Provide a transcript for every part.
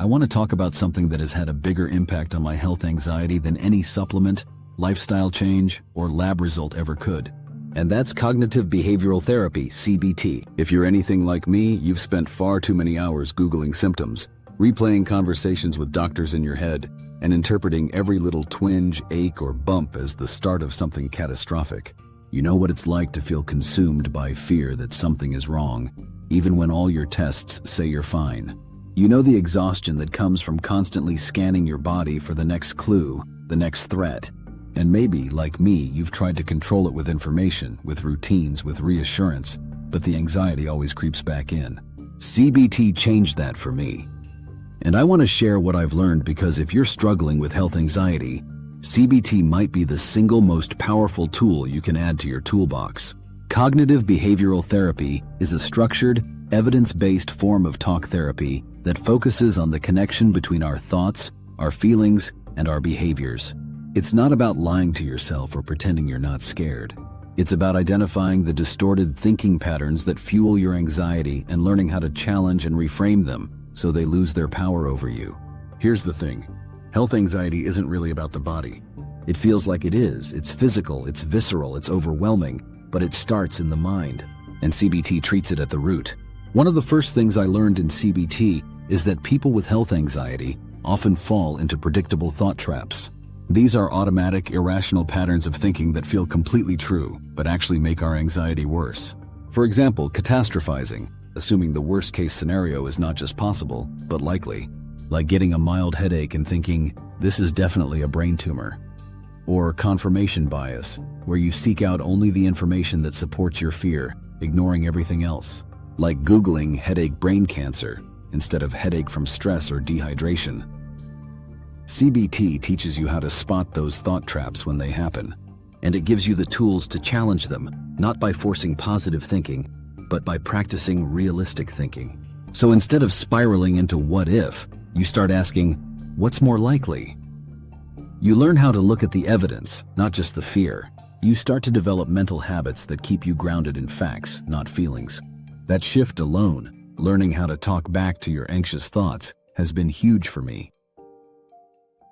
I want to talk about something that has had a bigger impact on my health anxiety than any supplement, lifestyle change, or lab result ever could. And that's cognitive behavioral therapy, CBT. If you're anything like me, you've spent far too many hours Googling symptoms, replaying conversations with doctors in your head, and interpreting every little twinge, ache, or bump as the start of something catastrophic. You know what it's like to feel consumed by fear that something is wrong, even when all your tests say you're fine. You know the exhaustion that comes from constantly scanning your body for the next clue, the next threat. And maybe, like me, you've tried to control it with information, with routines, with reassurance, but the anxiety always creeps back in. CBT changed that for me. And I want to share what I've learned because if you're struggling with health anxiety, CBT might be the single most powerful tool you can add to your toolbox. Cognitive behavioral therapy is a structured, evidence-based form of talk therapy that focuses on the connection between our thoughts, our feelings, and our behaviors. It's not about lying to yourself or pretending you're not scared. It's about identifying the distorted thinking patterns that fuel your anxiety and learning how to challenge and reframe them so they lose their power over you. Here's the thing. Health anxiety isn't really about the body. It feels like it is. It's physical, it's visceral, it's overwhelming, but it starts in the mind, and CBT treats it at the root. One of the first things I learned in CBT is that people with health anxiety often fall into predictable thought traps. These are automatic, irrational patterns of thinking that feel completely true, but actually make our anxiety worse. For example, catastrophizing, assuming the worst-case scenario is not just possible, but likely. Like getting a mild headache and thinking, this is definitely a brain tumor. Or confirmation bias, where you seek out only the information that supports your fear, ignoring everything else. Like Googling headache brain cancer instead of headache from stress or dehydration. CBT teaches you how to spot those thought traps when they happen, and it gives you the tools to challenge them, not by forcing positive thinking, but by practicing realistic thinking. So instead of spiraling into what if, you start asking, what's more likely? You learn how to look at the evidence, not just the fear. You start to develop mental habits that keep you grounded in facts, not feelings. That shift alone, learning how to talk back to your anxious thoughts, has been huge for me.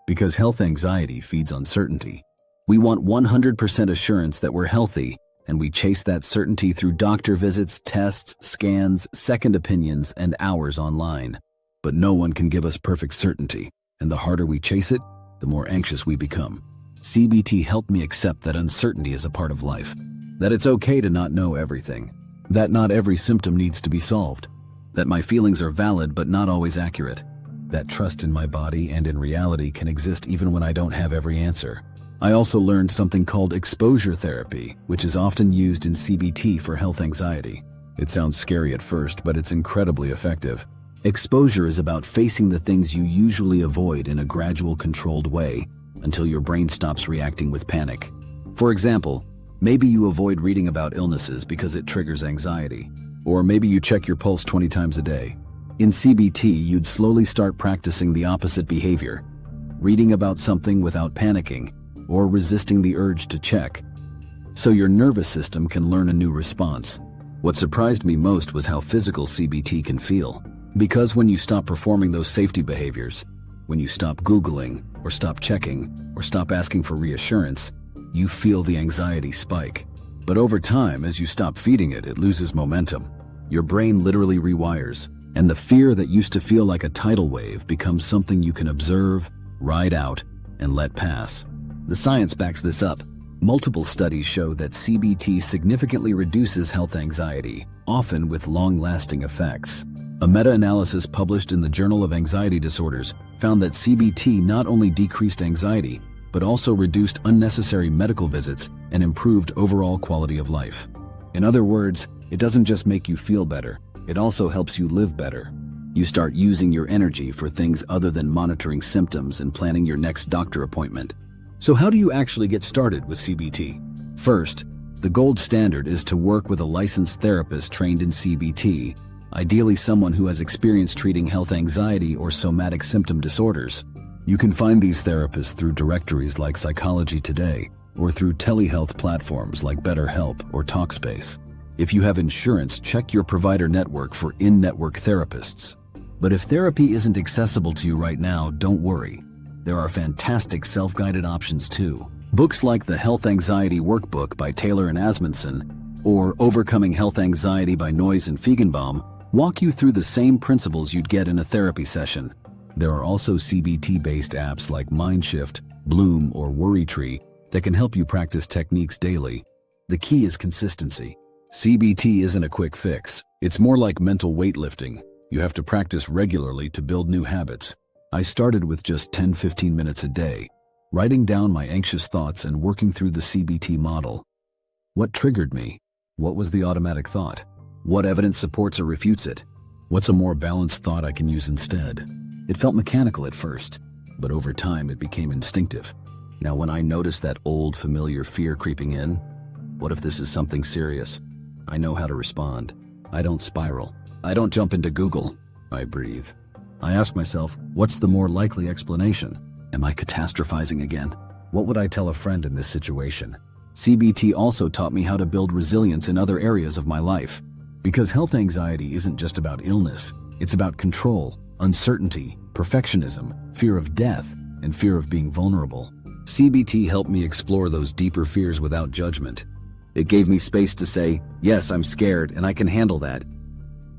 Because health anxiety feeds on certainty. We want 100% assurance that we're healthy, and we chase that certainty through doctor visits, tests, scans, second opinions, and hours online. But no one can give us perfect certainty, and the harder we chase it, the more anxious we become. CBT helped me accept that uncertainty is a part of life, that it's okay to not know everything, that not every symptom needs to be solved, that my feelings are valid but not always accurate, that trust in my body and in reality can exist even when I don't have every answer. I also learned something called exposure therapy, which is often used in CBT for health anxiety. It sounds scary at first, but it's incredibly effective. Exposure is about facing the things you usually avoid in a gradual, controlled way until your brain stops reacting with panic. For example, maybe you avoid reading about illnesses because it triggers anxiety. Or maybe you check your pulse 20 times a day. In CBT, you'd slowly start practicing the opposite behavior, reading about something without panicking, or resisting the urge to check, so your nervous system can learn a new response. What surprised me most was how physical CBT can feel. Because when you stop performing those safety behaviors, when you stop Googling, or stop checking, or stop asking for reassurance, you feel the anxiety spike. But over time, as you stop feeding it, it loses momentum. Your brain literally rewires, and the fear that used to feel like a tidal wave becomes something you can observe, ride out, and let pass. The science backs this up. Multiple studies show that CBT significantly reduces health anxiety, often with long-lasting effects. A meta-analysis published in the Journal of Anxiety Disorders found that CBT not only decreased anxiety, but also reduced unnecessary medical visits and improved overall quality of life. In other words, it doesn't just make you feel better, it also helps you live better. You start using your energy for things other than monitoring symptoms and planning your next doctor appointment. So how do you actually get started with CBT? First, the gold standard is to work with a licensed therapist trained in CBT, ideally someone who has experience treating health anxiety or somatic symptom disorders. You can find these therapists through directories like Psychology Today or through telehealth platforms like BetterHelp or Talkspace. If you have insurance, check your provider network for in-network therapists. But if therapy isn't accessible to you right now, don't worry. There are fantastic self-guided options too. Books like the Health Anxiety Workbook by Taylor and Asmundson or Overcoming Health Anxiety by Noyes and Feigenbaum walk you through the same principles you'd get in a therapy session. There are also CBT-based apps like Mindshift, Bloom, or WorryTree that can help you practice techniques daily. The key is consistency. CBT isn't a quick fix. It's more like mental weightlifting. You have to practice regularly to build new habits. I started with just 10-15 minutes a day, writing down my anxious thoughts and working through the CBT model. What triggered me? What was the automatic thought? What evidence supports or refutes it? What's a more balanced thought I can use instead? It felt mechanical at first, but over time it became instinctive. Now when I notice that old familiar fear creeping in, what if this is something serious? I know how to respond. I don't spiral. I don't jump into Google. I breathe. I ask myself, what's the more likely explanation? Am I catastrophizing again? What would I tell a friend in this situation? CBT also taught me how to build resilience in other areas of my life. Because health anxiety isn't just about illness, it's about control, uncertainty, perfectionism, fear of death, and fear of being vulnerable. CBT helped me explore those deeper fears without judgment. It gave me space to say, yes, I'm scared and I can handle that.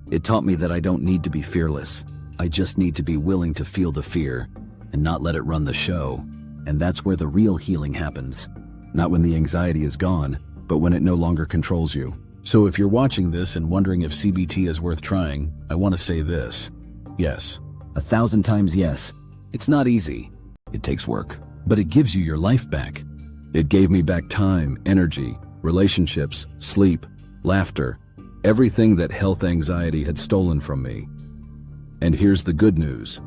It taught me that I don't need to be fearless. I just need to be willing to feel the fear and not let it run the show. And that's where the real healing happens. Not when the anxiety is gone, but when it no longer controls you. So if you're watching this and wondering if CBT is worth trying, I want to say this. Yes. 1,000 times yes. It's not easy. It takes work. But it gives you your life back. It gave me back time, energy, relationships, sleep, laughter, everything that health anxiety had stolen from me. And here's the good news.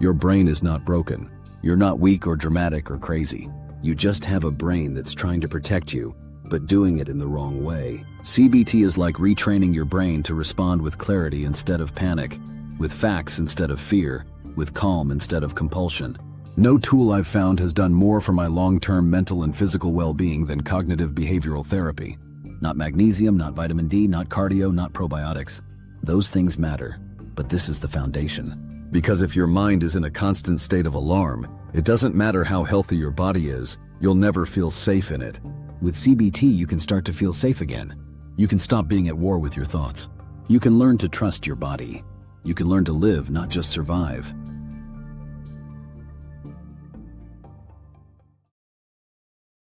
Your brain is not broken. You're not weak or dramatic or crazy. You just have a brain that's trying to protect you, but doing it in the wrong way. CBT is like retraining your brain to respond with clarity instead of panic, with facts instead of fear, with calm instead of compulsion. No tool I've found has done more for my long-term mental and physical well-being than cognitive behavioral therapy. Not magnesium, not vitamin D, not cardio, not probiotics. Those things matter, but this is the foundation. Because if your mind is in a constant state of alarm, it doesn't matter how healthy your body is, you'll never feel safe in it. With CBT, you can start to feel safe again. You can stop being at war with your thoughts. You can learn to trust your body. You can learn to live, not just survive.